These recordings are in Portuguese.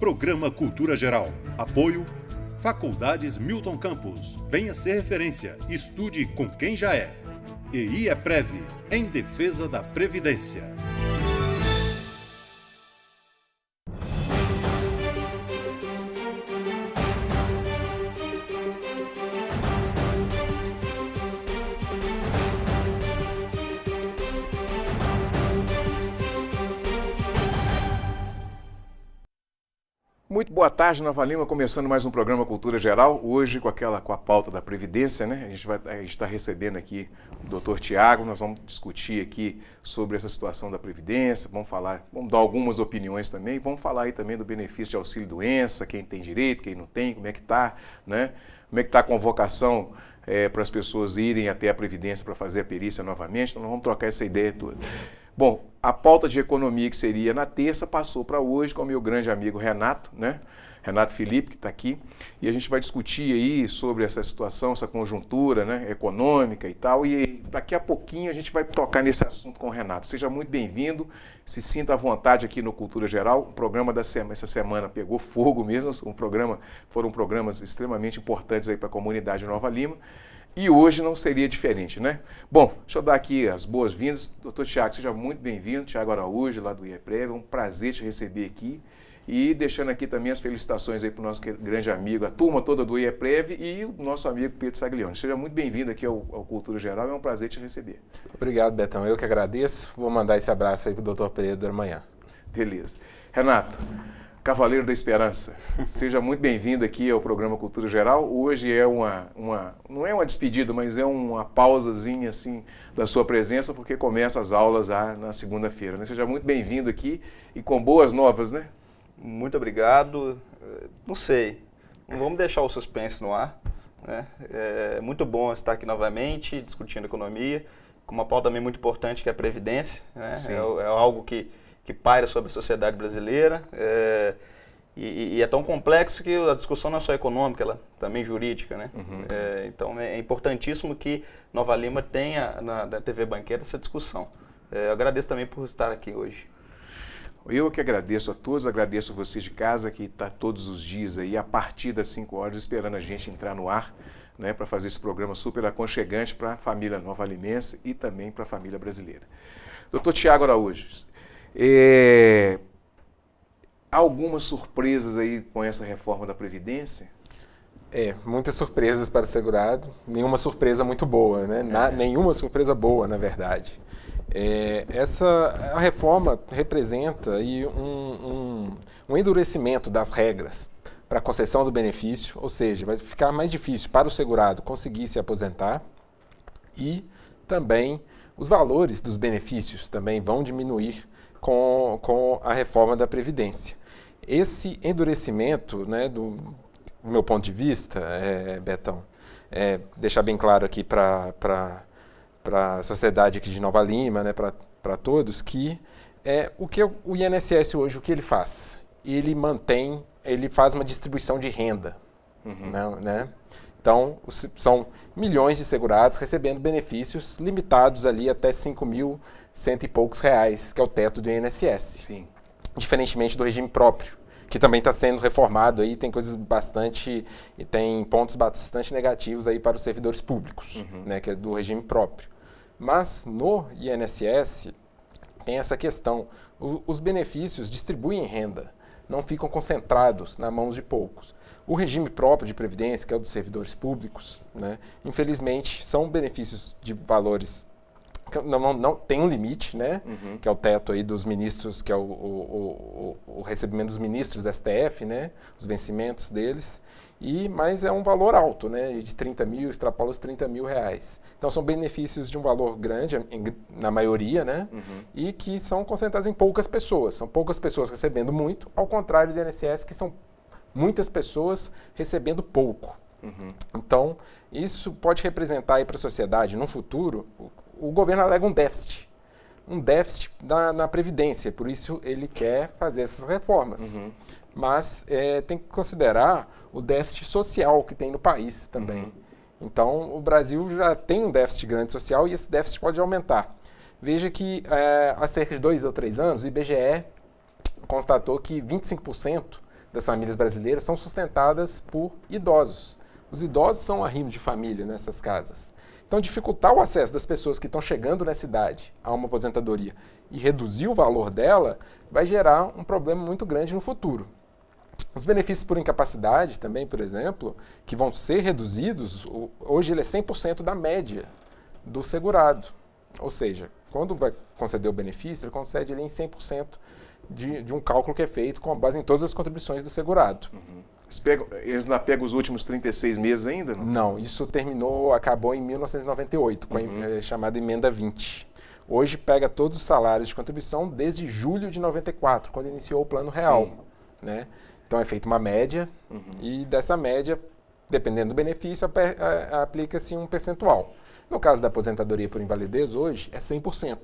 Programa Cultura Geral. Apoio Faculdades Milton Campos. Venha ser referência. Estude com quem já é. E IEPREV, em defesa da Previdência. Muito boa tarde, Nova Lima, começando mais um programa Cultura Geral, hoje com a pauta da Previdência, né? A gente está recebendo aqui o Dr. Tiago, nós vamos discutir aqui sobre essa situação da Previdência, vamos dar algumas opiniões também, vamos falar aí também do benefício de auxílio-doença, quem tem direito, quem não tem, como é que está, né? Como é que está a convocação para as pessoas irem até a Previdência para fazer a perícia novamente, então nós vamos trocar essa ideia toda. Bom, a pauta de economia que seria na terça passou para hoje com o meu grande amigo Renato, né? Renato Felipe, que está aqui, e a gente vai discutir aí sobre essa situação, essa conjuntura, né, econômica e tal, e daqui a pouquinho a gente vai tocar nesse assunto com o Renato. Seja muito bem-vindo, se sinta à vontade aqui no Cultura Geral. O programa essa semana pegou fogo mesmo, foram programas extremamente importantes aí para a comunidade de Nova Lima. E hoje não seria diferente, né? Bom, deixa eu dar aqui as boas-vindas. Doutor Tiago, seja muito bem-vindo. Tiago Araújo, lá do IEPREV. É um prazer te receber aqui. E deixando aqui também as felicitações aí para o nosso grande amigo, a turma toda do IEPREV e o nosso amigo Pedro Saglione. Seja muito bem-vindo aqui ao Cultura Geral. É um prazer te receber. Obrigado, Betão. Eu que agradeço. Vou mandar esse abraço aí para o doutor Pedro amanhã. Beleza. Renato, Cavaleiro da Esperança, seja muito bem-vindo aqui ao programa Cultura Geral. Hoje é não é uma despedida, mas é uma pausazinha assim da sua presença, porque começa as aulas na segunda-feira, né? Seja muito bem-vindo aqui e com boas novas, né? Muito obrigado. Não sei, não vamos deixar o suspense no ar, né? É muito bom estar aqui novamente discutindo economia, com uma pauta também muito importante que é a Previdência, né? É algo que paira sobre a sociedade brasileira, e é tão complexo que a discussão não é só econômica, ela também jurídica, né? Uhum. Então é importantíssimo que Nova Lima tenha na TV Banqueta essa discussão. Eu agradeço também por estar aqui hoje. Eu que agradeço a todos, agradeço a vocês de casa que está todos os dias aí, a partir das 5 horas, esperando a gente entrar no ar, né, para fazer esse programa super aconchegante para a família nova-limense e também para a família brasileira. Doutor Tiago Araújo, algumas surpresas aí com essa reforma da Previdência? Muitas surpresas para o segurado, nenhuma surpresa muito boa, né? Nenhuma surpresa boa, na verdade. A reforma representa aí um endurecimento das regras para a concessão do benefício, ou seja, vai ficar mais difícil para o segurado conseguir se aposentar e também os valores dos benefícios também vão diminuir com a reforma da Previdência. Esse endurecimento, né, do meu ponto de vista, Betão, deixar bem claro aqui para a sociedade aqui de Nova Lima, né, para todos, que o que o INSS hoje, o que ele faz? Ele faz uma distribuição de renda, né? Então, são milhões de segurados recebendo benefícios limitados ali até 5.100 e poucos reais, que é o teto do INSS. Sim. Diferentemente do regime próprio, que também está sendo reformado aí, tem pontos bastante negativos aí para os servidores públicos, né, que é do regime próprio. Mas no INSS tem essa questão, os benefícios distribuem renda, não ficam concentrados nas mãos de poucos. O regime próprio de previdência, que é o dos servidores públicos, né, infelizmente são benefícios de valores que não tem um limite, né, que é o teto aí dos ministros, que é o recebimento dos ministros da STF, né, os vencimentos deles, mas é um valor alto, né, de 30 mil, extrapola os 30 mil reais. Então são benefícios de um valor grande, na maioria, né, e que são concentrados em poucas pessoas. São poucas pessoas recebendo muito, ao contrário do INSS, que são muitas pessoas recebendo pouco. Então, isso pode representar aí para a sociedade, no futuro, o governo alega um déficit na Previdência, por isso ele quer fazer essas reformas. Mas tem que considerar o déficit social que tem no país também. Então, o Brasil já tem um déficit grande social e esse déficit pode aumentar. Veja que há cerca de 2 ou 3 anos, o IBGE constatou que 25% das famílias brasileiras são sustentadas por idosos. Os idosos são arrimo de família nessas casas. Então, dificultar o acesso das pessoas que estão chegando nessa idade a uma aposentadoria e reduzir o valor dela vai gerar um problema muito grande no futuro. Os benefícios por incapacidade também, por exemplo, que vão ser reduzidos, hoje ele é 100% da média do segurado. Ou seja, quando vai conceder o benefício, ele concede ele em 100% de um cálculo que é feito com base em todas as contribuições do segurado. Eles não pegam os últimos 36 meses ainda? Não, isso acabou em 1998, com a chamada Emenda 20. Hoje pega todos os salários de contribuição desde julho de 94, quando iniciou o Plano Real. Né? Então é feita uma média e dessa média, dependendo do benefício, aplica-se um percentual. No caso da aposentadoria por invalidez, hoje é 100%.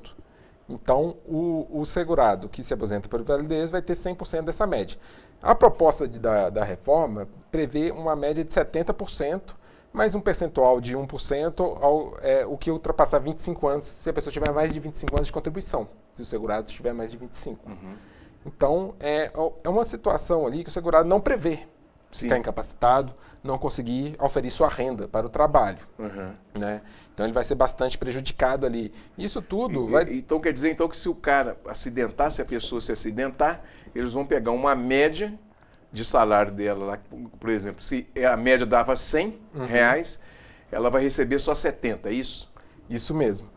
Então, o segurado que se aposenta por invalidez vai ter 100% dessa média. A proposta da reforma prevê uma média de 70%, mais um percentual de 1%, o que ultrapassar 25 anos, se a pessoa tiver mais de 25 anos de contribuição, se o segurado tiver mais de 25. Então, é uma situação ali que o segurado não prevê. Ficar incapacitado, não conseguir oferir sua renda para o trabalho. Né? Então ele vai ser bastante prejudicado ali. Isso tudo vai... Então quer dizer que se o cara acidentar, se a pessoa se acidentar, eles vão pegar uma média de salário dela lá, por exemplo, se a média dava 100 reais, ela vai receber só 70, é isso? Isso mesmo.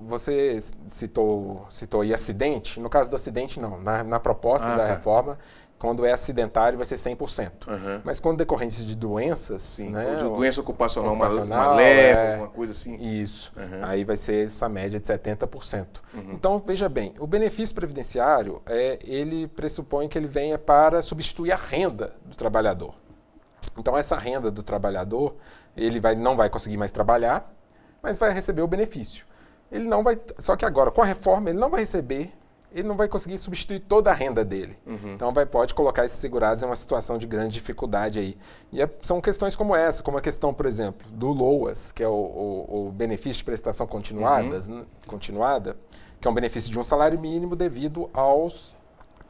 Você citou aí acidente. No caso do acidente, não. Na proposta da reforma, quando é acidentário, vai ser 100%. Mas quando decorrência de doenças... né, de doença ocupacional, uma leve, uma coisa assim. Isso. Aí vai ser essa média de 70%. Então, veja bem, o benefício previdenciário, ele pressupõe que ele venha para substituir a renda do trabalhador. Então, essa renda do trabalhador, ele não vai conseguir mais trabalhar, mas vai receber o benefício. Só que agora, com a reforma, ele não vai conseguir substituir toda a renda dele. Então pode colocar esses segurados em uma situação de grande dificuldade aí. E são questões como essa, como a questão, por exemplo, do LOAS, que é o benefício de prestação continuada, que é um benefício de um salário mínimo devido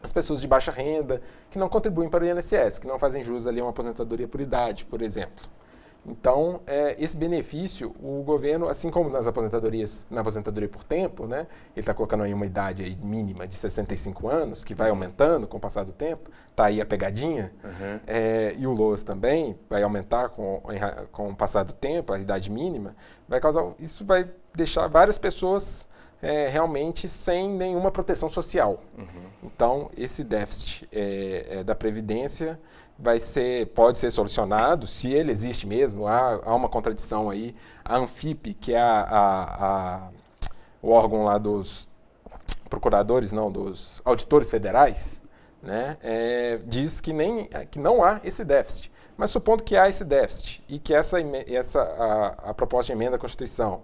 às pessoas de baixa renda, que não contribuem para o INSS, que não fazem jus ali a uma aposentadoria por idade, por exemplo. Então, esse benefício, o governo, assim como na aposentadoria por tempo, né, ele está colocando aí uma idade aí mínima de 65 anos, que vai aumentando com o passar do tempo, está aí a pegadinha, e o LOAS também vai aumentar com o passar do tempo, a idade mínima, isso vai deixar várias pessoas realmente sem nenhuma proteção social. Então, esse déficit da Previdência pode ser solucionado, se ele existe mesmo. Há uma contradição aí. A ANFIP, que é o órgão lá dos procuradores, dos auditores federais, né, diz que não há esse déficit. Mas supondo que há esse déficit e que a proposta de emenda à Constituição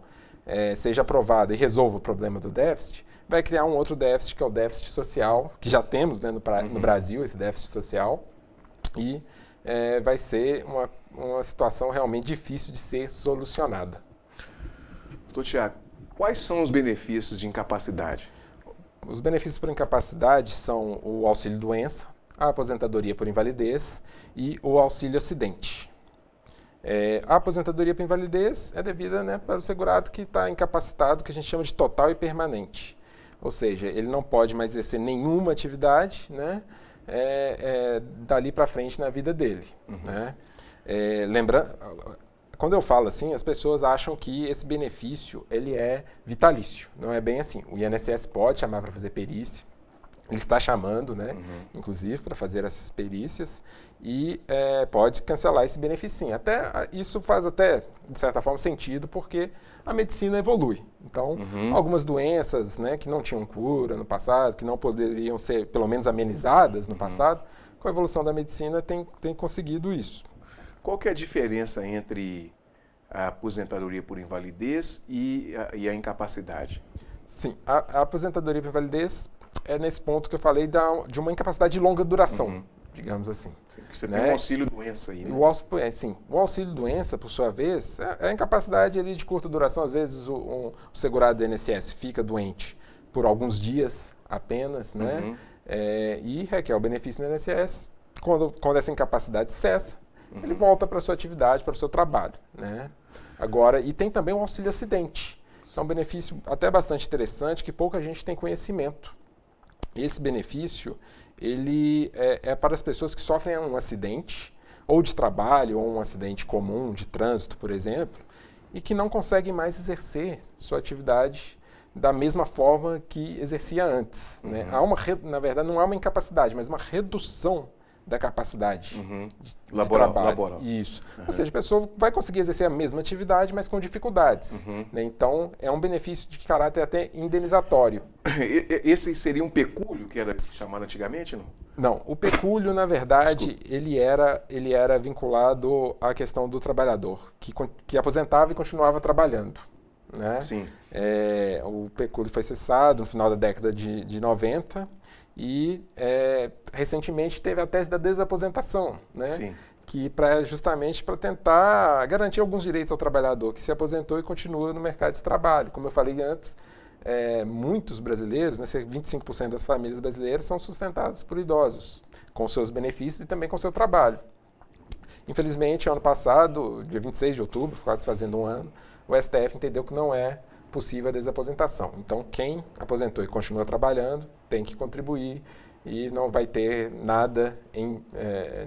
seja aprovada e resolva o problema do déficit, vai criar um outro déficit, que é o déficit social, que já temos, né, no Brasil, esse déficit social, e vai ser uma situação realmente difícil de ser solucionada. Doutor Tiago, quais são os benefícios de incapacidade? Os benefícios por incapacidade são o auxílio-doença, a aposentadoria por invalidez e o auxílio-acidente. A aposentadoria por invalidez é devida, né, para o segurado que está incapacitado, que a gente chama de total e permanente. Ou seja, ele não pode mais exercer nenhuma atividade, né, dali para frente na vida dele. Né? Lembrando, quando eu falo assim, as pessoas acham que esse benefício ele é vitalício. Não é bem assim. O INSS pode chamar para fazer perícia, ele está chamando, né, inclusive, para fazer essas perícias, e pode cancelar esse benefício sim. Isso faz até, de certa forma, sentido, porque a medicina evolui. Então, algumas doenças, né, que não tinham cura no passado, que não poderiam ser, pelo menos, amenizadas no passado, com a evolução da medicina tem conseguido isso. Qual que é a diferença entre a aposentadoria por invalidez e a incapacidade? Sim, a aposentadoria por invalidez é nesse ponto que eu falei de uma incapacidade de longa duração, digamos assim. Você tem um auxílio-doença aí, né? O auxílio-doença, por sua vez, é a incapacidade ali de curta duração. Às vezes o segurado do INSS fica doente por alguns dias apenas, né? e requer o benefício no INSS. Quando essa incapacidade cessa, ele volta para a sua atividade, para o seu trabalho, né? Agora, e tem também o auxílio acidente, que é um benefício até bastante interessante, que pouca gente tem conhecimento. Esse benefício, ele é para as pessoas que sofrem um acidente, ou de trabalho, ou um acidente comum, de trânsito, por exemplo, e que não conseguem mais exercer sua atividade da mesma forma que exercia antes, né? Na verdade, não há uma incapacidade, mas uma redução da capacidade de trabalho. Laboral. Isso. Ou seja, a pessoa vai conseguir exercer a mesma atividade, mas com dificuldades. Né? Então, é um benefício de caráter até indenizatório. Esse seria um pecúlio, que era chamado antigamente, não? Não, o pecúlio, na verdade, ele era vinculado à questão do trabalhador, que aposentava e continuava trabalhando. Né? Sim. O pecúlio foi cessado no final da década de 90 e recentemente teve a tese da desaposentação, né? Sim. Que justamente para tentar garantir alguns direitos ao trabalhador que se aposentou e continua no mercado de trabalho. Como eu falei antes, muitos brasileiros, né, 25% das famílias brasileiras são sustentadas por idosos, com seus benefícios e também com seu trabalho. Infelizmente, ano passado, dia 26 de outubro, quase fazendo um ano, o STF entendeu que não é possível a desaposentação. Então, quem aposentou e continua trabalhando tem que contribuir e não vai ter nada em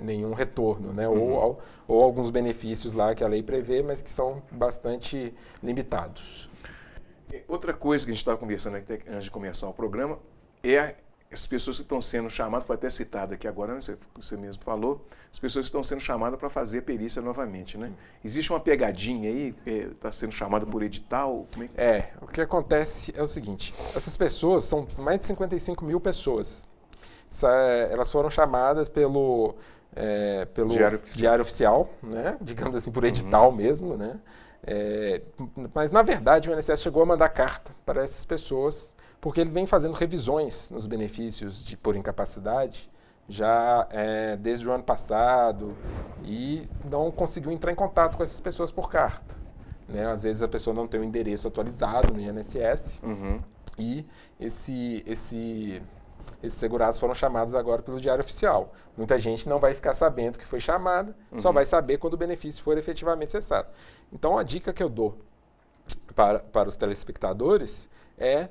nenhum retorno, né? Ou alguns benefícios lá que a lei prevê, mas que são bastante limitados. Outra coisa que a gente estava conversando aqui antes de começar o programa é as pessoas que estão sendo chamadas, foi até citado aqui agora, você mesmo falou, as pessoas que estão sendo chamadas para fazer a perícia novamente, né? Sim. Existe uma pegadinha aí, está sendo chamada por edital? Como é que... o que acontece é o seguinte, essas pessoas, são mais de 55 mil pessoas, elas foram chamadas pelo Diário Oficial, né? Digamos assim, por edital mesmo, né? Mas, na verdade, o INSS chegou a mandar carta para essas pessoas, porque ele vem fazendo revisões nos benefícios por incapacidade já desde o ano passado e não conseguiu entrar em contato com essas pessoas por carta. Né? Às vezes a pessoa não tem o endereço atualizado no INSS e esses segurados foram chamados agora pelo Diário Oficial. Muita gente não vai ficar sabendo que foi chamada, só vai saber quando o benefício for efetivamente cessado. Então, a dica que eu dou para os telespectadores é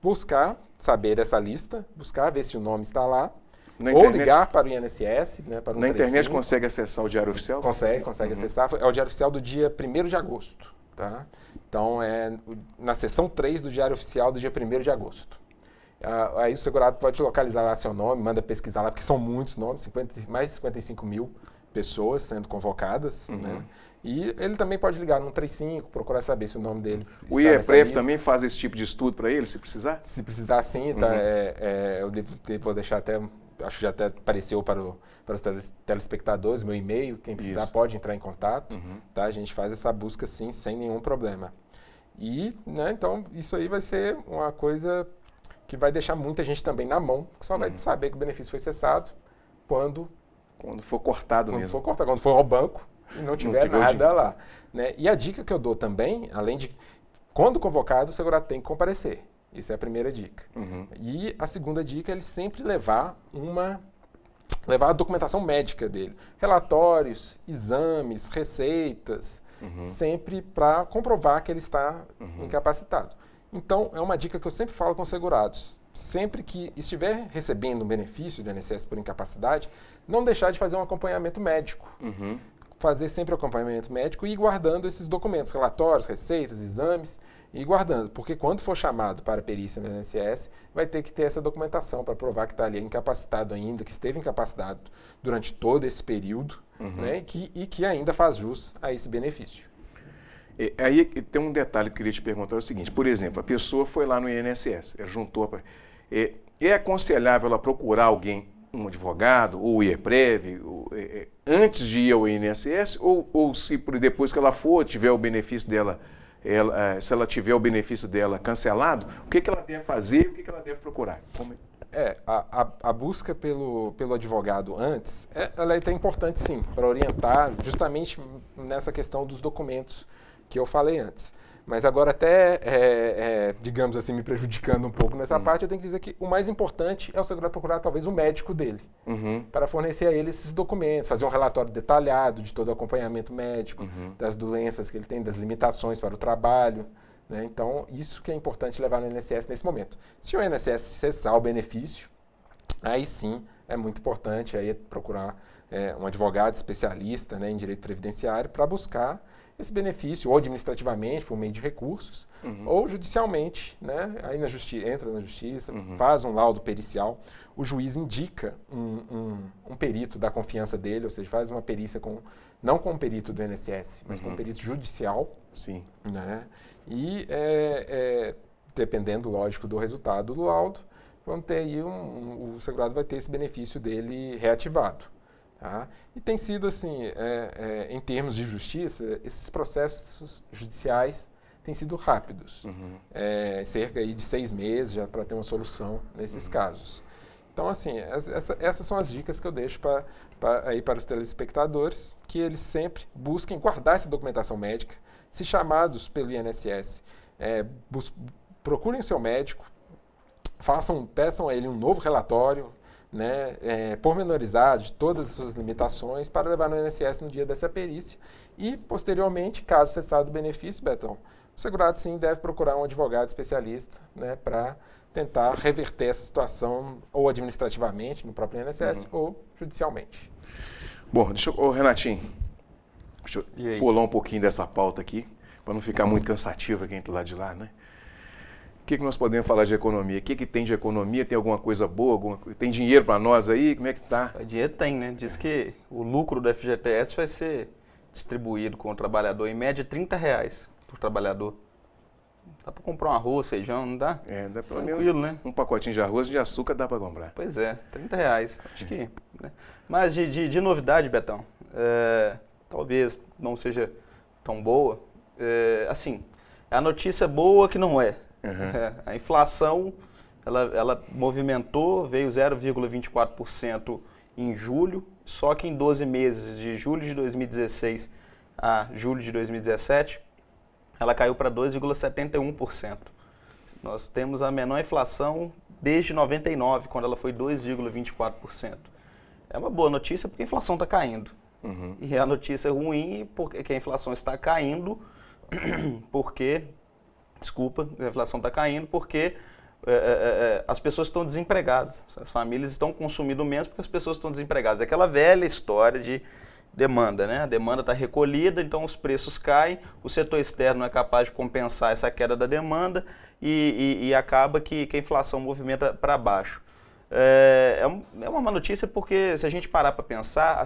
buscar saber dessa lista, buscar ver se o nome está lá, ou ligar para o INSS, né, para o 135. Na internet consegue acessar o Diário Oficial? Consegue acessar. É o Diário Oficial do dia 1º de agosto. Tá? Então, na seção 3 do Diário Oficial do dia 1º de agosto. Aí o segurado pode localizar lá seu nome, manda pesquisar lá, porque são muitos nomes, mais de 55 mil pessoas sendo convocadas, né? E ele também pode ligar no 135, procurar saber se o nome dele está O IEPREV também faz esse tipo de estudo para ele, se precisar? Se precisar, sim. Tá, eu vou deixar até, acho que já até apareceu para os telespectadores, meu e-mail, quem precisar pode entrar em contato. Tá? A gente faz essa busca, sim, sem nenhum problema. E, né, então, isso aí vai ser uma coisa que vai deixar muita gente também na mão, que só vai saber que o benefício foi cessado quando for cortado mesmo. Quando for ao banco e não tiver nada lá. Né? E a dica que eu dou também, além de, quando convocado, o segurado tem que comparecer. Essa é a primeira dica. E a segunda dica é ele sempre levar a documentação médica dele. Relatórios, exames, receitas, sempre para comprovar que ele está incapacitado. Então, é uma dica que eu sempre falo com os segurados. Sempre que estiver recebendo um benefício do INSS por incapacidade, não deixar de fazer um acompanhamento médico. Fazer sempre o acompanhamento médico e ir guardando esses documentos, relatórios, receitas, exames, e ir guardando. Porque quando for chamado para a perícia no INSS, vai ter que ter essa documentação para provar que está ali incapacitado ainda, que esteve incapacitado durante todo esse período, né, e que ainda faz jus a esse benefício. Aí tem um detalhe que eu queria te perguntar, é o seguinte, por exemplo, a pessoa foi lá no INSS, ela juntou, é aconselhável ela procurar alguém, um advogado ou o IEPREV, antes de ir ao INSS, ou se depois que ela for, tiver o benefício dela, se ela tiver o benefício dela cancelado, o que ela deve fazer, o que ela deve procurar? A busca pelo advogado antes, ela é até importante sim, para orientar justamente nessa questão dos documentos que eu falei antes. Mas agora até, digamos assim, me prejudicando um pouco nessa parte, eu tenho que dizer que o mais importante é o segurado procurar talvez o médico dele, para fornecer a ele esses documentos, fazer um relatório detalhado de todo o acompanhamento médico, das doenças que ele tem, das limitações para o trabalho, né? Então, isso que é importante levar no INSS nesse momento. Se o INSS cessar o benefício, aí sim é muito importante aí procurar um advogado especialista, né, em direito previdenciário para buscar esse benefício, ou administrativamente, por meio de recursos, ou judicialmente, né, aí entra na justiça, faz um laudo pericial, o juiz indica um perito da confiança dele, ou seja, faz uma perícia não com um perito do INSS, mas com um perito judicial. Sim. Né, e dependendo, lógico, do resultado do laudo, vamos ter aí o segurado vai ter esse benefício dele reativado. Tá? E tem sido assim, em termos de justiça, esses processos judiciais têm sido rápidos. Cerca aí de 6 meses já para ter uma solução nesses casos. Então, assim, essas são as dicas que eu deixo para os telespectadores, que eles sempre busquem guardar essa documentação médica. Se chamados pelo INSS, procurem o seu médico, peçam a ele um novo relatório, né, pormenorizado de todas as suas limitações para levar no INSS no dia dessa perícia e, posteriormente, caso cessado o benefício, Betão, o segurado sim deve procurar um advogado especialista, né, para tentar reverter essa situação ou administrativamente no próprio INSS ou judicialmente. Bom, Renatinho, deixa eu pular um pouquinho dessa pauta aqui, para não ficar muito cansativo aqui do lado de lá, né? O que nós podemos falar de economia? O que tem de economia? Tem alguma coisa boa? Tem dinheiro para nós aí? Como é que tá? Dinheiro tem, né? Diz que o lucro do FGTS vai ser distribuído com o trabalhador em média R$30 por trabalhador. Dá para comprar um arroz, feijão, não dá? Dá pelo menos né? Um pacotinho de arroz e de açúcar dá para comprar. Pois é, R$30. Acho que... Né? Mas de novidade, Betão, talvez não seja tão boa. Assim, a notícia boa que não é. A inflação, ela movimentou, veio 0,24% em julho, só que em 12 meses, de julho de 2016 a julho de 2017, ela caiu para 2,71%. Nós temos a menor inflação desde 99, quando ela foi 2,24%. É uma boa notícia porque a inflação está caindo. E a notícia ruim porque a inflação está caindo, a inflação está caindo porque as pessoas estão desempregadas. As famílias estão consumindo menos porque as pessoas estão desempregadas. É aquela velha história de demanda, né? A demanda está recolhida, então os preços caem, o setor externo não é capaz de compensar essa queda da demanda e acaba que a inflação movimenta para baixo. É uma má notícia porque, se a gente parar para pensar,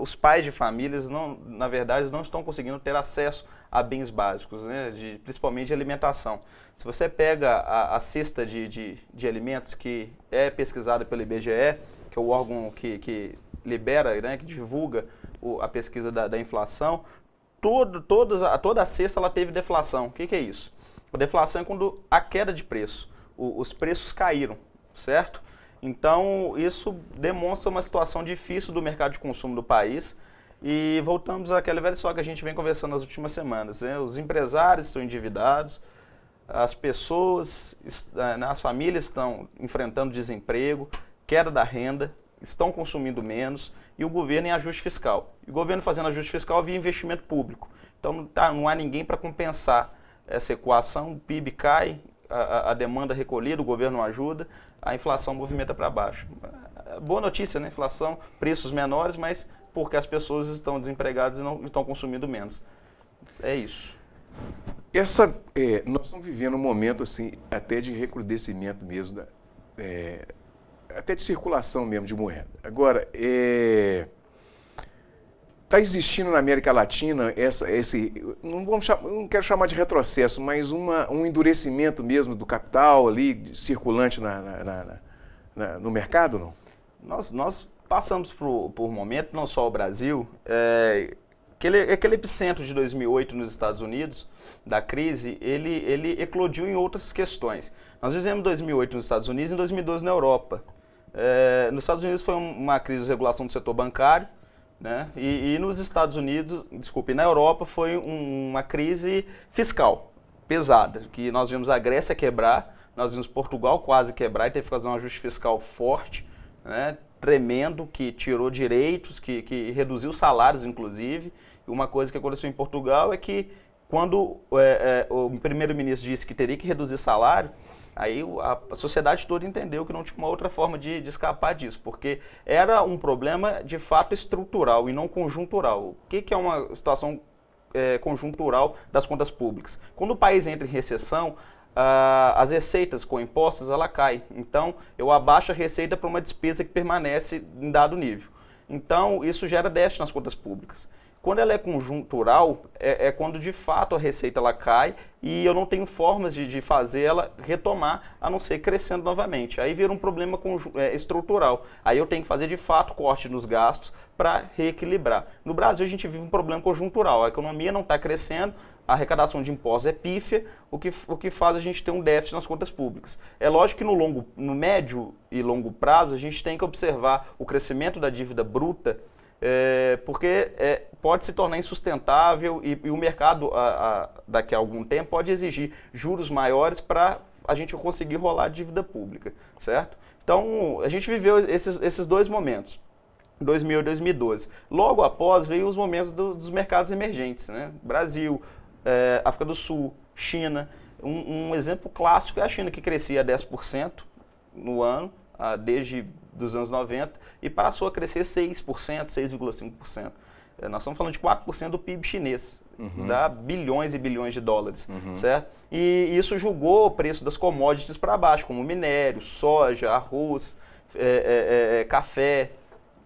os pais de famílias, na verdade, não estão conseguindo ter acesso a bens básicos, né? Principalmente de alimentação. Se você pega a cesta de alimentos que é pesquisada pelo IBGE, que é o órgão que libera, né, que divulga a pesquisa da inflação, toda a cesta ela teve deflação. O que é isso? A deflação é quando a queda de preço, os preços caíram, certo? Então, isso demonstra uma situação difícil do mercado de consumo do país. E voltamos àquela velha história que a gente vem conversando nas últimas semanas, né? Os empresários estão endividados, as pessoas, as famílias estão enfrentando desemprego, queda da renda, estão consumindo menos, e o governo em ajuste fiscal. E o governo fazendo ajuste fiscal via investimento público. Então, não há ninguém para compensar essa equação, o PIB cai, a demanda recolhida, o governo não ajuda, a inflação movimenta para baixo. Boa notícia, né? Inflação, preços menores, mas porque as pessoas estão desempregadas e não estão consumindo menos. É isso. Nós estamos vivendo um momento assim, até de recrudescimento mesmo, até de circulação mesmo de moeda. Agora, está existindo na América Latina não quero chamar de retrocesso, mas um endurecimento mesmo do capital ali circulante no mercado, não? Nós passamos por um momento, não só o Brasil, aquele epicentro de 2008 nos Estados Unidos, da crise, ele eclodiu em outras questões. Nós vivemos 2008 nos Estados Unidos e em 2012 na Europa. Nos Estados Unidos foi uma crise de regulação do setor bancário, né? E nos Estados Unidos, na Europa foi uma crise fiscal. pesada, que nós vimos a Grécia quebrar, nós vimos Portugal quase quebrar e teve que fazer um ajuste fiscal forte, né, tremendo, que tirou direitos, que reduziu salários, inclusive. E uma coisa que aconteceu em Portugal é que quando o primeiro-ministro disse que teria que reduzir salário, aí a sociedade toda entendeu que não tinha uma outra forma de escapar disso, porque era um problema de fato estrutural e não conjuntural. O que é uma situação conjuntural das contas públicas? Quando o país entra em recessão, as receitas com impostos, ela cai. Então, eu abaixo a receita para uma despesa que permanece em dado nível. Então, isso gera déficit nas contas públicas. Quando ela é conjuntural, é quando de fato a receita ela cai e eu não tenho formas de fazer ela retomar, a não ser crescendo novamente. Aí vira um problema estrutural. Aí eu tenho que fazer de fato corte nos gastos para reequilibrar. No Brasil a gente vive um problema conjuntural. A economia não está crescendo, a arrecadação de impostos é pífia, o que faz a gente ter um déficit nas contas públicas. É lógico que no médio e longo prazo a gente tem que observar o crescimento da dívida bruta, porque pode se tornar insustentável e o mercado, daqui a algum tempo, pode exigir juros maiores para a gente conseguir rolar a dívida pública, certo? Então, a gente viveu esses dois momentos, 2000 e 2012. Logo após, veio os momentos dos mercados emergentes, né? Brasil, África do Sul, China. Um exemplo clássico é a China, que crescia a 10% no ano, desde dos anos 90, e passou a crescer 6%, 6,5%. Nós estamos falando de 4% do PIB chinês, dá bilhões e bilhões de dólares, certo? E isso jogou o preço das commodities para baixo, como minério, soja, arroz, café,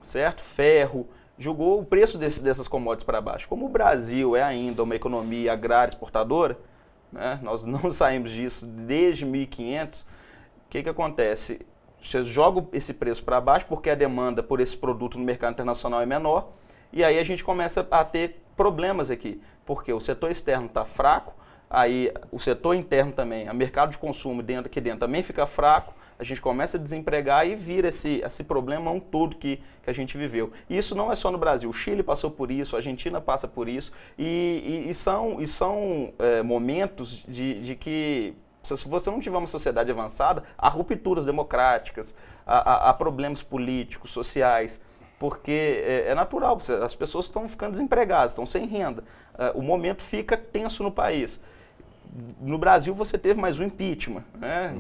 certo? Ferro, jogou o preço dessas commodities para baixo. Como o Brasil é ainda uma economia agrária exportadora, né? Nós não saímos disso desde 1500, o que acontece? Você joga esse preço para baixo porque a demanda por esse produto no mercado internacional é menor, e aí a gente começa a ter problemas aqui, porque o setor externo está fraco, aí o setor interno também, o mercado de consumo aqui dentro também fica fraco, a gente começa a desempregar e vira esse problema todo que a gente viveu. E isso não é só no Brasil, o Chile passou por isso, a Argentina passa por isso, e são momentos de que, se você não tiver uma sociedade avançada, há rupturas democráticas, há problemas políticos, sociais, porque é natural, as pessoas estão ficando desempregadas, estão sem renda, o momento fica tenso no país. No Brasil você teve mais um impeachment, né?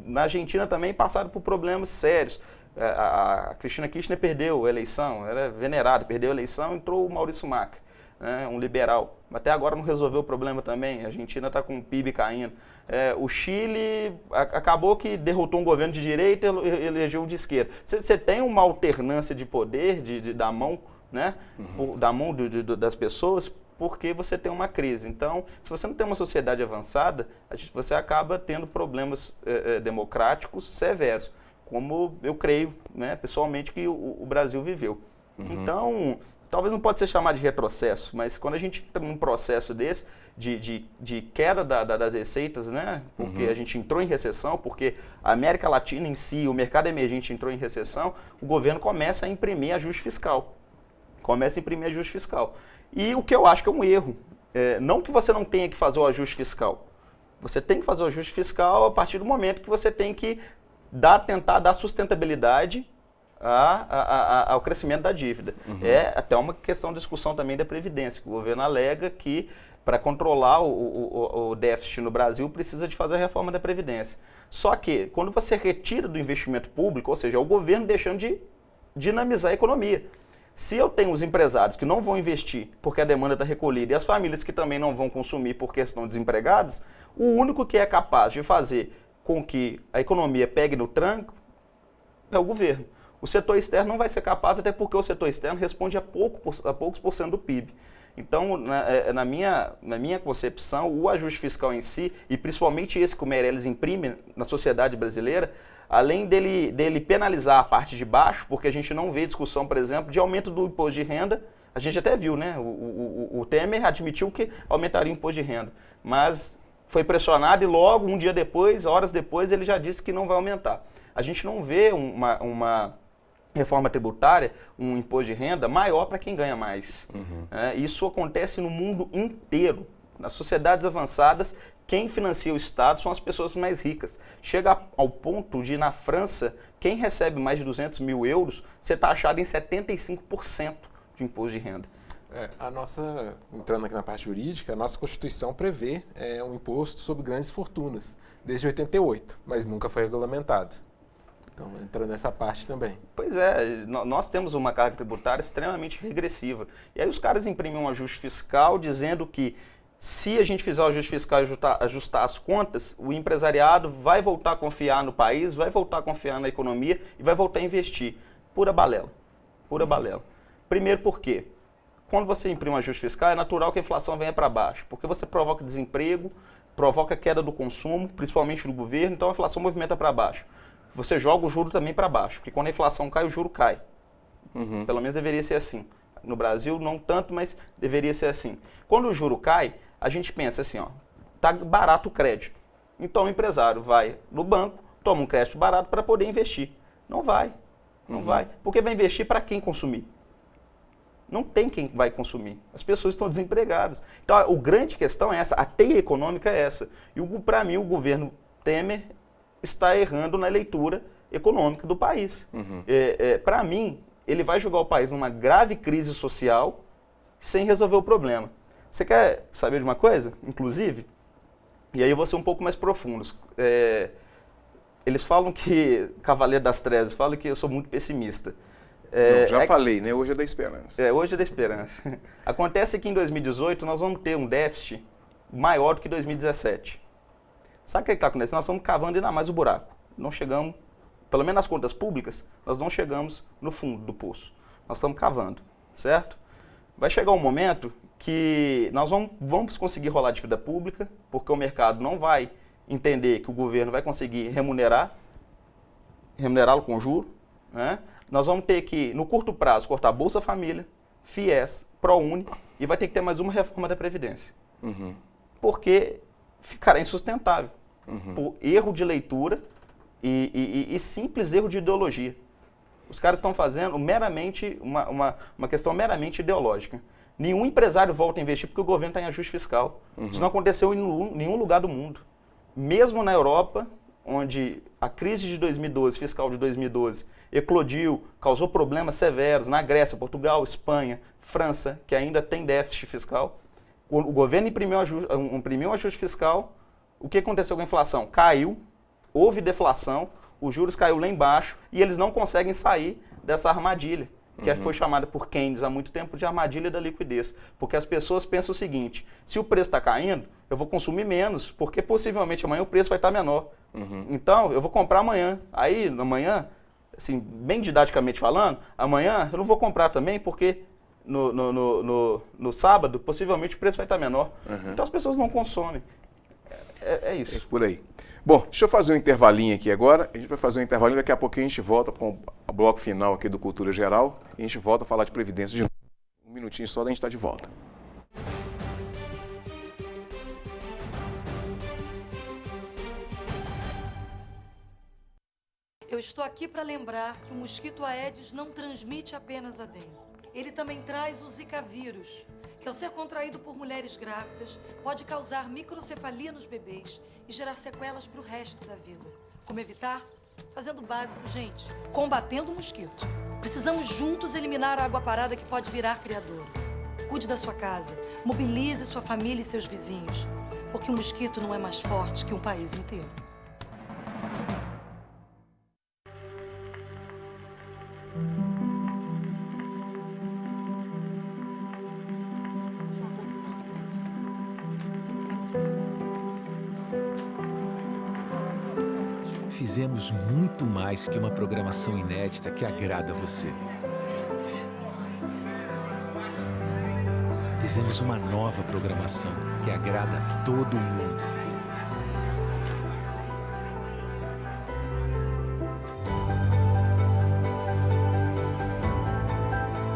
Na Argentina também passaram por problemas sérios. A Cristina Kirchner perdeu a eleição, era venerada, perdeu a eleição, entrou o Maurício Macri, né? Um liberal. Até agora não resolveu o problema também, a Argentina está com o PIB caindo. O Chile acabou que derrotou um governo de direita e elegeu um de esquerda. Você tem uma alternância de poder, da mão, né? Da mão das pessoas, porque você tem uma crise. Então, se você não tem uma sociedade avançada, você acaba tendo problemas democráticos severos, como eu creio, né, pessoalmente, que o Brasil viveu. Então, talvez não pode ser chamado de retrocesso, mas quando a gente entra num processo desse, de queda das receitas, né, porque a gente entrou em recessão, porque a América Latina em si, o mercado emergente entrou em recessão, o governo começa a imprimir ajuste fiscal. E o que eu acho que é um erro, não que você não tenha que fazer o ajuste fiscal, você tem que fazer o ajuste fiscal a partir do momento que você tem que tentar dar sustentabilidade ao crescimento da dívida. É até uma questão de discussão também da Previdência, que o governo alega que para controlar o déficit no Brasil precisa de fazer a reforma da Previdência. Só que quando você retira do investimento público, ou seja, é o governo deixando de dinamizar a economia. Se eu tenho os empresários que não vão investir porque a demanda está recolhida e as famílias que também não vão consumir porque estão desempregadas, o único que é capaz de fazer com que a economia pegue no tranco é o governo. O setor externo não vai ser capaz, até porque o setor externo responde a poucos por cento do PIB. Então, na minha concepção, o ajuste fiscal em si, e principalmente esse que o Meirelles imprime na sociedade brasileira, além dele penalizar a parte de baixo, porque a gente não vê discussão, por exemplo, de aumento do imposto de renda, a gente até viu, né? O Temer admitiu que aumentaria o imposto de renda, mas foi pressionado e logo, um dia depois, horas depois, ele já disse que não vai aumentar. A gente não vê uma reforma tributária, um imposto de renda maior para quem ganha mais. Isso acontece no mundo inteiro. Nas sociedades avançadas quem financia o Estado são as pessoas mais ricas. Chega ao ponto de, na França, quem recebe mais de 200 mil euros ser taxado em 75% de imposto de renda. Entrando aqui na parte jurídica, a nossa Constituição prevê um imposto sobre grandes fortunas, desde 88, mas nunca foi regulamentado. Então, entra nessa parte também. Pois é, nós temos uma carga tributária extremamente regressiva. E aí os caras imprimem um ajuste fiscal dizendo que se a gente fizer o ajuste fiscal e ajustar as contas, o empresariado vai voltar a confiar no país, vai voltar a confiar na economia e vai voltar a investir. Pura balela. Pura balela. Primeiro porque, quando você imprime um ajuste fiscal, é natural que a inflação venha para baixo, porque você provoca desemprego, provoca queda do consumo, principalmente do governo, então a inflação movimenta para baixo. Você joga o juro também para baixo, porque quando a inflação cai, o juro cai. Pelo menos deveria ser assim. No Brasil, não tanto, mas deveria ser assim. Quando o juro cai, a gente pensa assim, ó, tá barato o crédito. Então o empresário vai no banco, toma um crédito barato para poder investir. Não vai. Não vai. Porque vai investir para quem consumir? Não tem quem vai consumir. As pessoas estão desempregadas. Então a grande questão é essa, a teia econômica é essa. E para mim o governo Temer está errando na leitura econômica do país. Para mim, ele vai jogar o país numa grave crise social sem resolver o problema. Você quer saber de uma coisa? Inclusive, e aí eu vou ser um pouco mais profundo. Eles falam que, Cavaleiro das Trevas, falam que eu sou muito pessimista. Falei, né? Hoje é da esperança. Hoje é da esperança. Acontece que em 2018 nós vamos ter um déficit maior do que 2017. Sabe o que está acontecendo? Nós estamos cavando ainda mais o buraco. Não chegamos, pelo menos nas contas públicas, nós não chegamos no fundo do poço. Nós estamos cavando, certo? Vai chegar um momento que nós vamos conseguir rolar dívida pública, porque o mercado não vai entender que o governo vai conseguir remunerá-lo com juro, né? Nós vamos ter que, no curto prazo, cortar Bolsa Família, FIES, ProUni, e vai ter que ter mais uma reforma da Previdência. Porque ficará insustentável, por erro de leitura e simples erro de ideologia. Os caras estão fazendo meramente uma questão meramente ideológica. Nenhum empresário volta a investir porque o governo está em ajuste fiscal. Isso não aconteceu em nenhum lugar do mundo. Mesmo na Europa, onde a crise de 2012, fiscal de 2012, eclodiu, causou problemas severos, na Grécia, Portugal, Espanha, França, que ainda tem déficit fiscal, o governo imprimiu um ajuste fiscal, o que aconteceu com a inflação? Caiu, houve deflação, os juros caiu lá embaixo e eles não conseguem sair dessa armadilha, que foi chamada por Keynes há muito tempo de armadilha da liquidez. Porque as pessoas pensam o seguinte, se o preço está caindo, eu vou consumir menos, porque possivelmente amanhã o preço vai estar menor. Então, eu vou comprar amanhã. Aí, amanhã, assim, bem didaticamente falando, amanhã eu não vou comprar também, porque no sábado, possivelmente o preço vai estar menor. Então as pessoas não consomem. É isso. É por aí. Bom, deixa eu fazer um intervalinho aqui agora. A gente vai fazer um intervalinho, daqui a pouquinho a gente volta com o bloco final aqui do Cultura Geral. E a gente volta a falar de Previdência de novo. Um minutinho só, daí a gente está de volta. Eu estou aqui para lembrar que o mosquito Aedes não transmite apenas a dengue. Ele também traz o Zika vírus, que ao ser contraído por mulheres grávidas, pode causar microcefalia nos bebês e gerar sequelas para o resto da vida. Como evitar? Fazendo o básico, gente. Combatendo o mosquito. Precisamos juntos eliminar a água parada que pode virar criador. Cuide da sua casa, mobilize sua família e seus vizinhos, porque um mosquito não é mais forte que um país inteiro. Fizemos muito mais que uma programação inédita que agrada a você. Fizemos uma nova programação que agrada a todo mundo.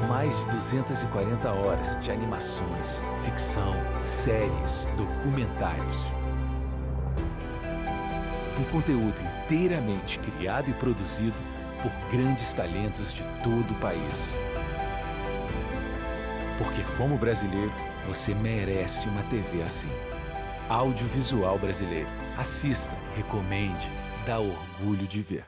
Mais de 240 horas de animações, ficção, séries, documentários. Um conteúdo inteiramente criado e produzido por grandes talentos de todo o país. Porque, como brasileiro, você merece uma TV assim. audiovisual brasileiro. Assista, recomende, dá orgulho de ver.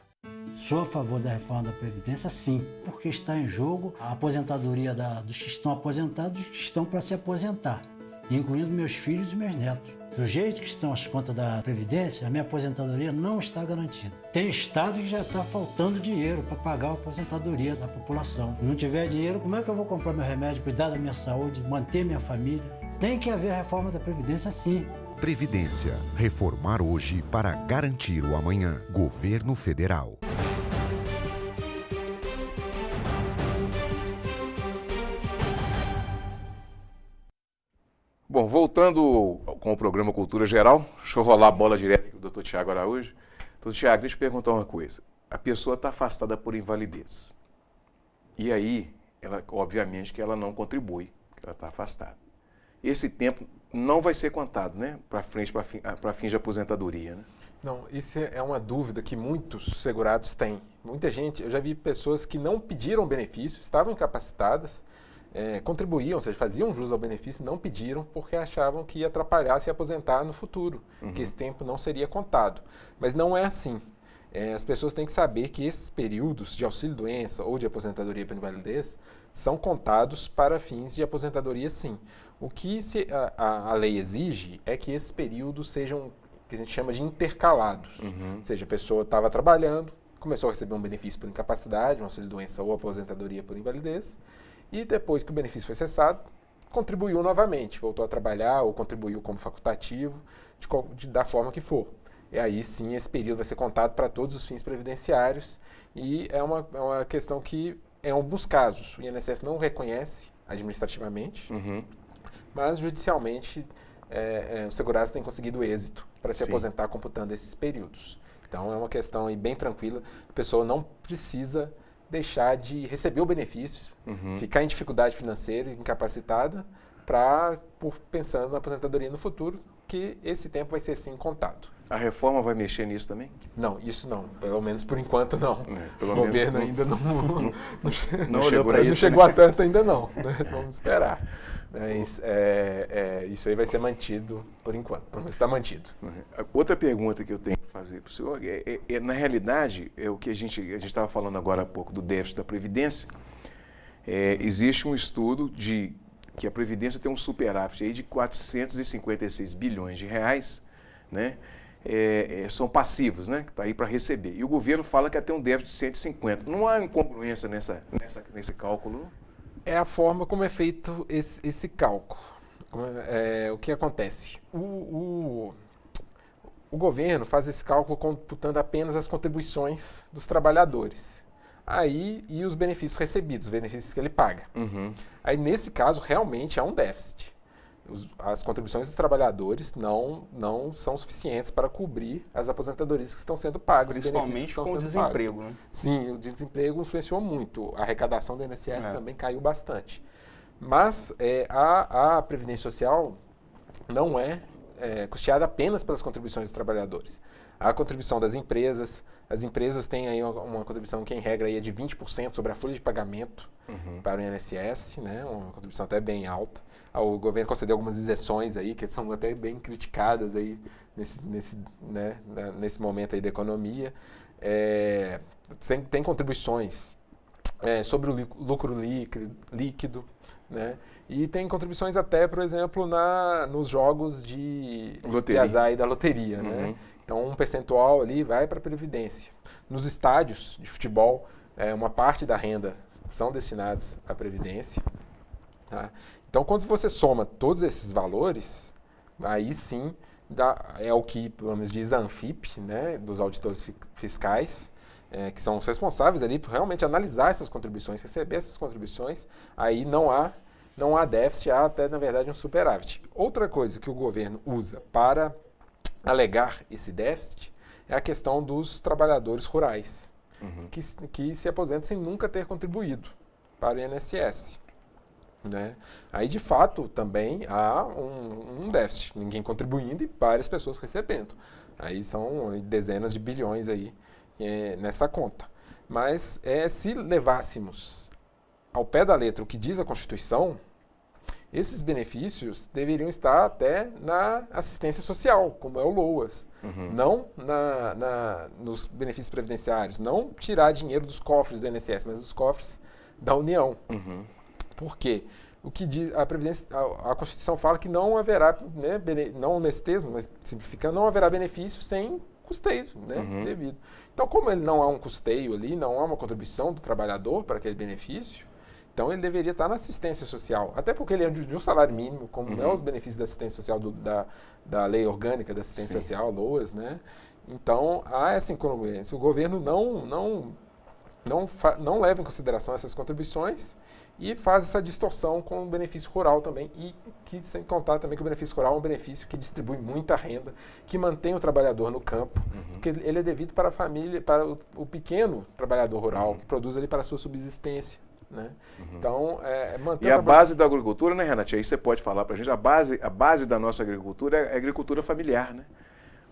Sou a favor da reforma da Previdência, sim, porque está em jogo a aposentadoria dos que estão aposentados e dos que estão para se aposentar, incluindo meus filhos e meus netos. Do jeito que estão as contas da Previdência, a minha aposentadoria não está garantida. Tem estado que já está faltando dinheiro para pagar a aposentadoria da população. Se não tiver dinheiro, como é que eu vou comprar meu remédio, cuidar da minha saúde, manter minha família? Tem que haver reforma da Previdência, sim. Previdência. Reformar hoje para garantir o amanhã. Governo Federal. Bom, voltando com o programa Cultura Geral, deixa eu rolar a bola direto com o Dr. Tiago Araújo. Dr. Tiago, deixa eu perguntar uma coisa. A pessoa está afastada por invalidez. E aí, ela, obviamente que ela não contribui, porque ela está afastada. Esse tempo não vai ser contado, né, para fins de aposentadoria, né? Não, isso é uma dúvida que muitos segurados têm. Muita gente, eu já vi pessoas que não pediram benefício, estavam incapacitadas, contribuíam, ou seja, faziam jus ao benefício, não pediram porque achavam que ia atrapalhar se aposentar no futuro, que esse tempo não seria contado. Mas não é assim. As pessoas têm que saber que esses períodos de auxílio-doença ou de aposentadoria por invalidez são contados para fins de aposentadoria, sim. O que a lei exige é que esses períodos sejam, o que a gente chama de intercalados. Ou seja, a pessoa estava trabalhando, começou a receber um benefício por incapacidade, um auxílio-doença ou aposentadoria por invalidez, e depois que o benefício foi cessado, contribuiu novamente, voltou a trabalhar ou contribuiu como facultativo, da forma que for. E aí sim, esse período vai ser contado para todos os fins previdenciários e é uma questão que, em alguns casos, o INSS não reconhece administrativamente, mas judicialmente os segurados têm conseguido êxito para se aposentar computando esses períodos. Então é uma questão aí bem tranquila, a pessoa não precisa deixar de receber o benefício, ficar em dificuldade financeira, incapacitada, pensando na aposentadoria no futuro, que esse tempo vai ser sim contado. A reforma vai mexer nisso também? Não, isso não. Pelo menos por enquanto não. Pelo o governo ainda não chegou a tanto ainda não. Né? Vamos esperar. Mas isso aí vai ser mantido por enquanto. Mas está mantido. Outra pergunta que eu tenho que fazer para o senhor na realidade, o que a gente estava falando agora há pouco do déficit da Previdência, existe um estudo que a Previdência tem um superávit aí de 456 bilhões de reais, né? São passivos, né? Que está aí para receber. E o governo fala que até um déficit de 150. Não há incongruência nesse cálculo? É a forma como é feito esse cálculo. O que acontece? O governo faz esse cálculo computando apenas as contribuições dos trabalhadores. E os benefícios recebidos, os benefícios que ele paga. Aí, nesse caso, realmente há um déficit. As contribuições dos trabalhadores não são suficientes para cobrir as aposentadorias que estão sendo pagas. Principalmente com o desemprego, né? Sim, o desemprego influenciou muito. A arrecadação do INSS também caiu bastante. Mas a Previdência Social não é custeada apenas pelas contribuições dos trabalhadores. A contribuição das empresas, as empresas têm aí uma contribuição que, em regra, aí é de 20% sobre a folha de pagamento para o INSS, né? Uma contribuição até bem alta. O governo concedeu algumas isenções aí, que são até bem criticadas aí nesse momento aí da economia. Tem contribuições sobre o lucro líquido, né? E tem contribuições até, por exemplo, nos jogos de azar e da loteria, né? Então, um percentual ali vai para a Previdência. Nos estádios de futebol, uma parte da renda são destinados à Previdência. Tá? Então, quando você soma todos esses valores, aí sim é o que, pelo menos, diz a ANFIP, né, dos auditores fiscais, que são os responsáveis ali por realmente analisar essas contribuições, receber essas contribuições, aí não há déficit, há até, na verdade, um superávit. Outra coisa que o governo usa para alegar esse déficit é a questão dos trabalhadores rurais, que se aposentam sem nunca ter contribuído para o INSS. Né? Aí, de fato, também há um déficit, ninguém contribuindo e várias pessoas recebendo. Aí são dezenas de bilhões aí, nessa conta. Mas se levássemos ao pé da letra o que diz a Constituição, Esses benefícios deveriam estar até na assistência social, como é o LOAS, não nos benefícios previdenciários, não tirar dinheiro dos cofres do INSS, mas dos cofres da União. Por quê? O que diz a Constituição fala que não haverá, né, não nesse texto, mas simplificando, não haverá benefício sem custeio, né, devido. Então, como ele não há um custeio ali, não há uma contribuição do trabalhador para aquele benefício, então ele deveria estar na assistência social, até porque ele é de um salário mínimo, como é os benefícios da assistência social da Lei Orgânica da Assistência Social, LOAS, né? Então, há essa incongruência. O governo não leva em consideração essas contribuições e faz essa distorção com o benefício rural também, e que, sem contar também que o benefício rural é um benefício que distribui muita renda, que mantém o trabalhador no campo, porque ele é devido para a família, para o pequeno trabalhador rural, que produz ali para a sua subsistência. Né? Então, manter e a base da agricultura, né, Renatinho? Aí você pode falar para a gente, a base da nossa agricultura é a agricultura familiar, né?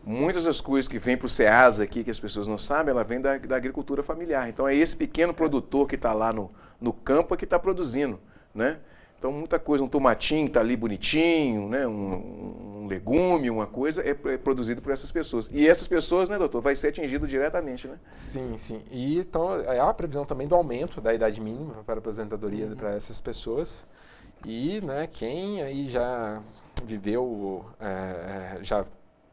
Muitas das coisas que vêm para o SEASA aqui, que as pessoas não sabem, ela vem da agricultura familiar. Então, é esse pequeno produtor que está lá no campo que está produzindo, né? Então, muita coisa, um tomatinho está ali bonitinho, né? Um legume, uma coisa, é produzido por essas pessoas. E essas pessoas, né, doutor, vai ser atingido diretamente, né? Sim, sim. E então, há a previsão também do aumento da idade mínima para a aposentadoria para essas pessoas. E, né, quem aí já viveu, já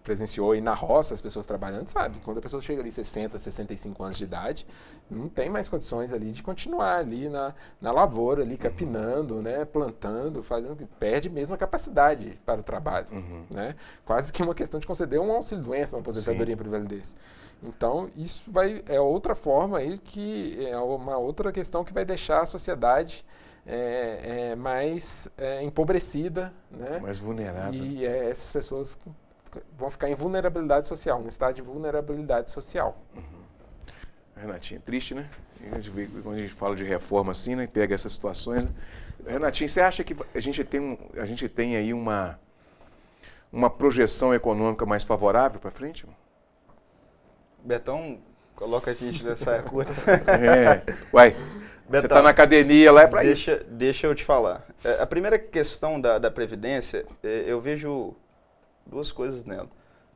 presenciou aí na roça as pessoas trabalhando, sabe? Quando a pessoa chega ali 60, 65 anos de idade, não tem mais condições ali de continuar ali na lavoura, ali capinando, né? Plantando, fazendo, perde mesmo a capacidade para o trabalho, né? Quase que uma questão de conceder um auxílio-doença, uma aposentadoria por invalidez. Então, isso é outra forma aí que é uma outra questão que vai deixar a sociedade mais empobrecida, né? Mais vulnerável. E essas pessoas vão ficar em vulnerabilidade social, num estado de vulnerabilidade social. Renatinho, triste, né? Quando a gente fala de reforma assim, né, pega essas situações. Né? Renatinho, você acha que a gente tem aí uma projeção econômica mais favorável para frente? Betão, coloca a gente nessa curta. Uai, Betão, você está na academia lá, é para isso. Deixa eu te falar. A primeira questão da Previdência, eu vejo duas coisas nela.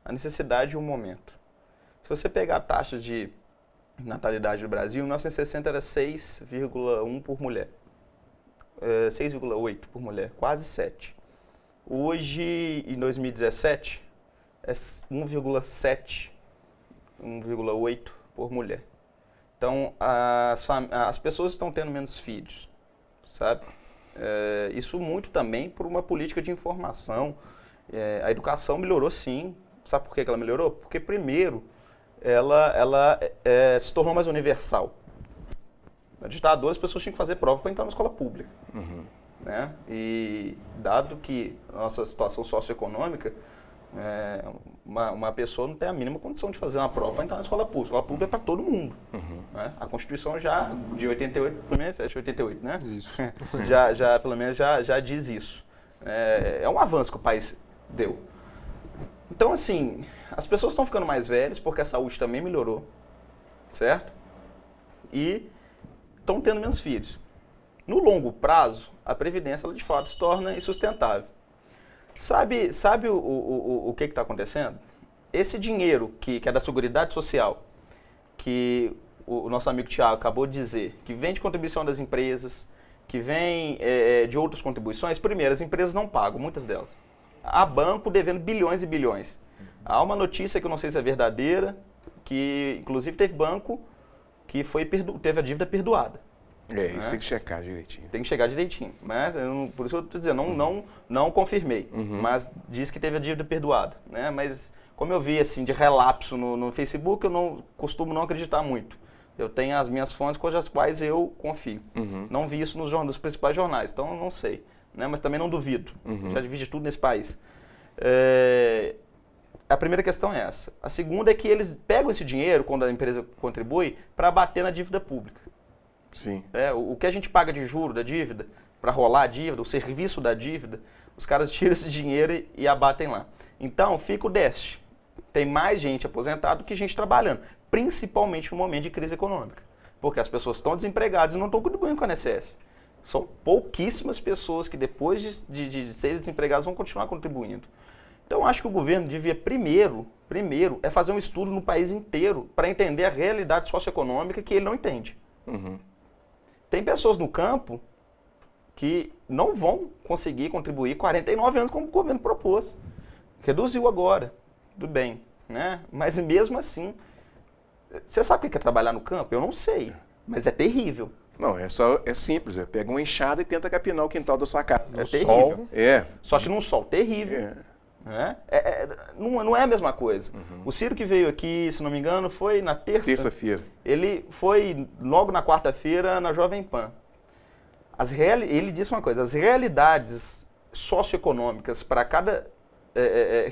A necessidade e o momento. Se você pegar a taxa de natalidade do Brasil, em 1960 era 6,1 por mulher. 6,8 por mulher, quase 7. Hoje, em 2017, é 1,7, 1,8 por mulher. Então, as pessoas estão tendo menos filhos, sabe? Isso muito também por uma política de informação. A educação melhorou sim. Sabe por que ela melhorou? Porque primeiro ela se tornou mais universal. Na ditadura as pessoas tinham que fazer prova para entrar na escola pública. Né? E dado que a nossa situação socioeconômica, uma pessoa não tem a mínima condição de fazer uma prova para entrar na escola pública. A escola pública é para todo mundo. Né? A Constituição já, de 88, pelo menos, 88, né? Isso. Pelo menos já diz isso. É um avanço que o país deu. Então, assim, as pessoas estão ficando mais velhas porque a saúde também melhorou, certo? E estão tendo menos filhos. No longo prazo, a Previdência, ela de fato se torna insustentável. Sabe o que está acontecendo? Esse dinheiro que é da Seguridade Social, que o nosso amigo Tiago acabou de dizer, que vem de contribuição das empresas, que vem de outras contribuições, primeiro, as empresas não pagam, muitas delas. Há banco devendo bilhões e bilhões. Há uma notícia que eu não sei se é verdadeira, que inclusive teve banco que teve a dívida perdoada. Isso tem que checar direitinho. Tem que checar direitinho. Mas, por isso eu estou dizendo, não confirmei, mas diz que teve a dívida perdoada. Né? Mas como eu vi assim, de relapso no Facebook, eu costumo não acreditar muito. Eu tenho as minhas fontes com as quais eu confio. Não vi isso nos principais jornais, então eu não sei. Né? Mas também não duvido. Já divide tudo nesse país. A primeira questão é essa. A segunda é que eles pegam esse dinheiro, quando a empresa contribui, para bater na dívida pública. Sim. O que a gente paga de juro da dívida, para rolar a dívida, o serviço da dívida, os caras tiram esse dinheiro e abatem lá. Então, fica o déficit. Tem mais gente aposentada do que gente trabalhando, principalmente no momento de crise econômica. Porque as pessoas estão desempregadas e não estão contribuindo com a INSS. São pouquíssimas pessoas que depois de serem desempregadas vão continuar contribuindo. Então, eu acho que o governo devia primeiro é fazer um estudo no país inteiro para entender a realidade socioeconômica que ele não entende. Tem pessoas no campo que não vão conseguir contribuir 49 anos como o governo propôs. Reduziu agora, tudo bem, né? Mas mesmo assim, você sabe o que é trabalhar no campo? Eu não sei, mas é terrível. Não, é simples, pega uma enxada e tenta capinar o quintal da sua casa. É terrível. Sol, Só que num sol terrível. Né? Não é a mesma coisa. O Ciro que veio aqui, se não me engano, foi na terça-feira. Ele foi logo na quarta-feira na Jovem Pan. Ele disse uma coisa, as realidades socioeconômicas para cada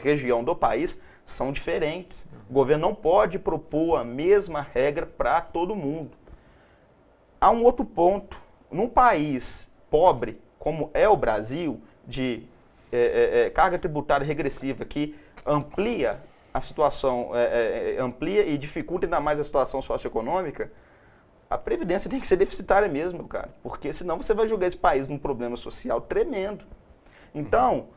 região do país são diferentes. O governo não pode propor a mesma regra para todo mundo. Há um outro ponto. Num país pobre, como é o Brasil, de carga tributária regressiva, que amplia a situação, amplia e dificulta ainda mais a situação socioeconômica, a Previdência tem que ser deficitária mesmo, cara. Porque senão você vai jogar esse país num problema social tremendo. Então,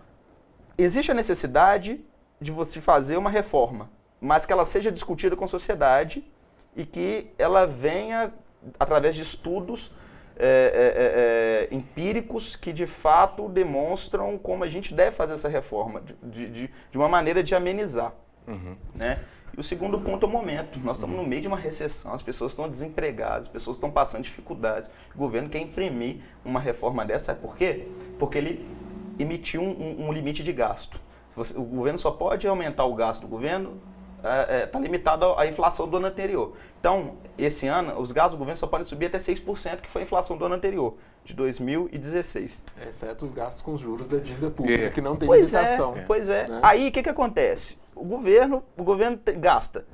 existe a necessidade de você fazer uma reforma, mas que ela seja discutida com a sociedade e que ela venha através de estudos empíricos que de fato demonstram como a gente deve fazer essa reforma, de uma maneira de amenizar. Né? E o segundo ponto é o momento. Nós estamos no meio de uma recessão, as pessoas estão desempregadas, as pessoas estão passando dificuldades. O governo quer imprimir uma reforma dessa, sabe por quê? Porque ele emitiu um limite de gasto. O governo só pode aumentar o gasto do governo, está limitado à inflação do ano anterior. Então, esse ano, os gastos do governo só podem subir até 6%, que foi a inflação do ano anterior, de 2016. Exceto os gastos com juros da dívida pública, que não tem limitação. Pois é. Né? Aí, o que acontece? O governo gasta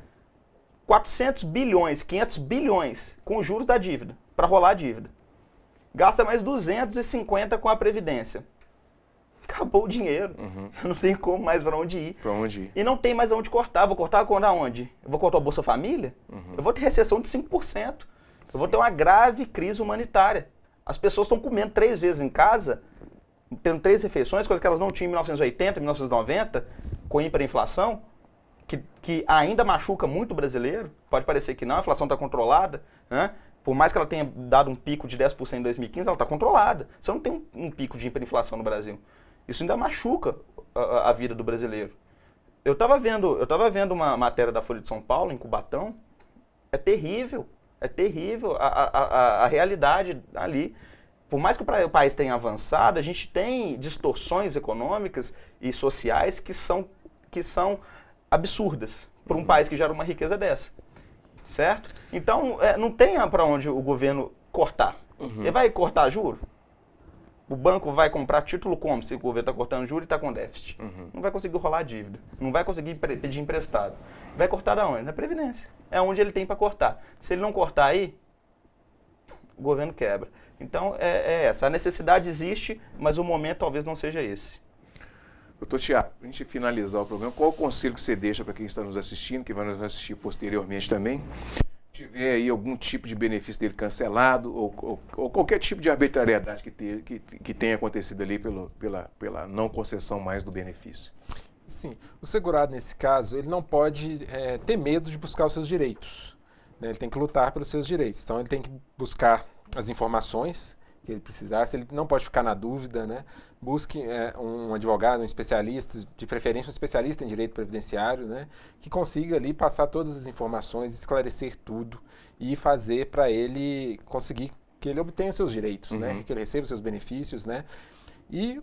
400 bilhões, 500 bilhões com juros da dívida, para rolar a dívida. Gasta mais 250 com a Previdência. Acabou o dinheiro. Não tem como mais para onde ir. E não tem mais aonde cortar. Vou cortar onde? Eu vou cortar a Bolsa Família? Eu vou ter recessão de 5%. Eu vou ter uma grave crise humanitária. As pessoas estão comendo 3 vezes em casa, tendo 3 refeições, coisa que elas não tinham em 1980, 1990, com hiperinflação, que ainda machuca muito o brasileiro. Pode parecer que não, a inflação está controlada, né? Por mais que ela tenha dado um pico de 10% em 2015, ela está controlada. Você não tem um pico de hiperinflação no Brasil. Isso ainda machuca a vida do brasileiro. Eu estava vendo uma matéria da Folha de São Paulo, em Cubatão. É terrível a realidade ali. Por mais que o país tenha avançado, a gente tem distorções econômicas e sociais que são absurdas para um país que gera uma riqueza dessa. Certo? Então, não tem para onde o governo cortar. Ele vai cortar juro? O banco vai comprar título como se o governo está cortando juros e está com déficit? Não vai conseguir rolar a dívida. Não vai conseguir pedir emprestado. Vai cortar da onde? Na Previdência. É onde ele tem para cortar. Se ele não cortar aí, o governo quebra. Então, é essa. A necessidade existe, mas o momento talvez não seja esse. Doutor Tiago, para a gente finalizar o programa, qual o conselho que você deixa para quem está nos assistindo, que vai nos assistir posteriormente também, tiver aí algum tipo de benefício dele cancelado ou qualquer tipo de arbitrariedade que tenha acontecido ali pela não concessão mais do benefício? Sim, o segurado nesse caso, ele não pode ter medo de buscar os seus direitos, né? Ele tem que lutar pelos seus direitos, então ele tem que buscar as informações que ele precisasse, ele não pode ficar na dúvida, né? Busque um advogado, um especialista, de preferência um especialista em direito previdenciário, né? Que consiga ali passar todas as informações, esclarecer tudo e fazer para ele conseguir que ele obtenha os seus direitos, né? Que ele receba os seus benefícios, né? E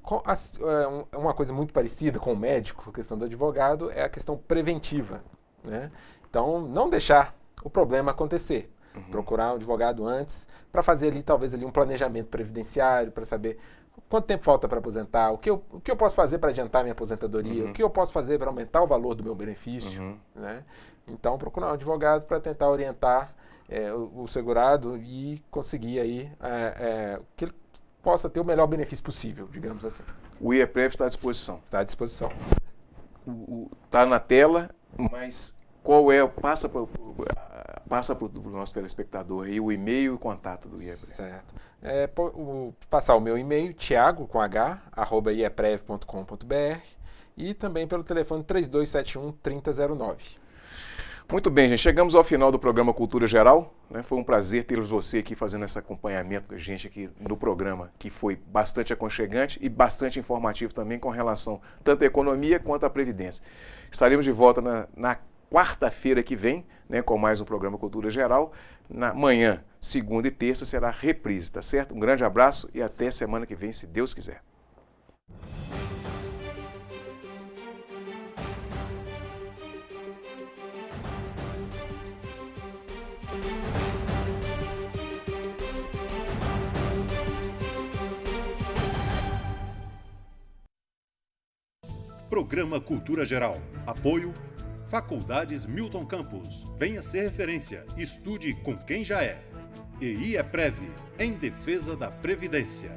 uma coisa muito parecida com o médico, a questão do advogado, é a questão preventiva, né? Então, não deixar o problema acontecer. Procurar um advogado antes para fazer ali, talvez, ali um planejamento previdenciário, para saber quanto tempo falta para aposentar, o que eu posso fazer para adiantar minha aposentadoria, o que eu posso fazer para aumentar o valor do meu benefício, né? Então, procurar um advogado para tentar orientar o segurado e conseguir aí que ele possa ter o melhor benefício possível, digamos assim. O IEPREV está à disposição? Está à disposição. Está na tela, mas qual passa para o passa para o nosso telespectador aí o e-mail e o contato do IEPREV. Certo. Passar o meu e-mail, thiago@ieprev.com.br, e também pelo telefone 3271-3009. Muito bem, gente. Chegamos ao final do programa Cultura Geral, né? Foi um prazer tê-los você aqui fazendo esse acompanhamento com a gente aqui no programa, que foi bastante aconchegante e bastante informativo também com relação tanto à economia quanto à previdência. Estaremos de volta na quarta-feira que vem, né, com mais um programa Cultura Geral. Na manhã, segunda e terça, será reprise, tá certo? Um grande abraço e até semana que vem, se Deus quiser. Programa Cultura Geral. Apoio Faculdades Milton Campos. Venha ser referência. Estude com quem já é. E IEPREV, em defesa da Previdência.